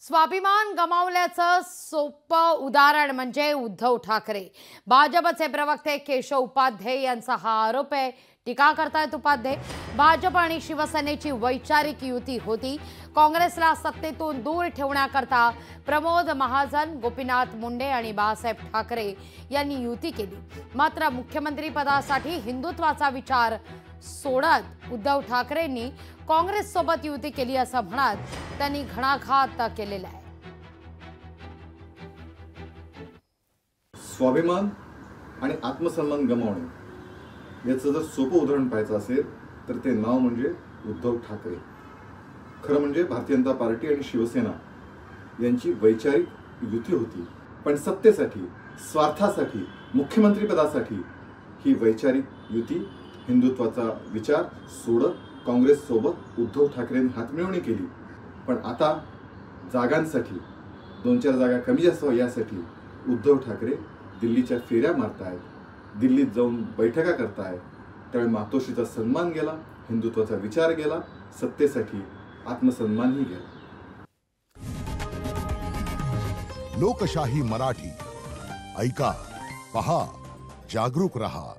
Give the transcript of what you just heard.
स्वाभिमान गमावल्याचं सोपं उदाहरण म्हणजे उद्धव ठाकरे। भाजपचे प्रवक्ते केशव उपाध्ये यांचा हा आरोप आहे। टीका करतायत उपाध्ये। भाजप आणि शिवसेनेची वैचारिक युती होती। काँग्रेसला सत्तेतून दूर ठेवण्याकरता प्रमोद महाजन, गोपीनाथ मुंडे आणि बाळासाहेब ठाकरे यांनी युती केली। मात्र मुख्यमंत्री पदासाठी हिंदुत्वाचा विचार सोडत उद्धव ठाकरेंनी काँग्रेस सोबत युती केली असं म्हणत त्यांनी घणाघात केलेला आहे। स्वाभिमान आणि आत्मसन्मान गमावणे याचं जर सोपं उदाहरण पाहायचं असेल तर ते नाव म्हणजे उद्धव ठाकरे। खरं म्हणजे भारतीय जनता पार्टी आणि शिवसेना यांची वैचारिक युती होती, पण सत्तेसाठी, स्वार्थासाठी, मुख्यमंत्री पदासाठी ही वैचारिक युती हिंदुत्वाचा विचार सोडत काँग्रेस सोबत उद्धव ठाकरेंनी हातमिळवणी केली। पण आता जागांसाठी 2-4 जागा कमी जास्त यासाठी उद्धव ठाकरे दिल्लीच्या फेऱ्या मारतायत, दिल्लीत जाऊन बैठका करतायत। त्यामुळे मातोश्रीचा सन्मान गेला, हिंदुत्वाचा विचार गेला, सत्तेसाठी आत्मसन्मानही गेला। लोकशाही मराठी ऐका, पहा, जागरूक रहा।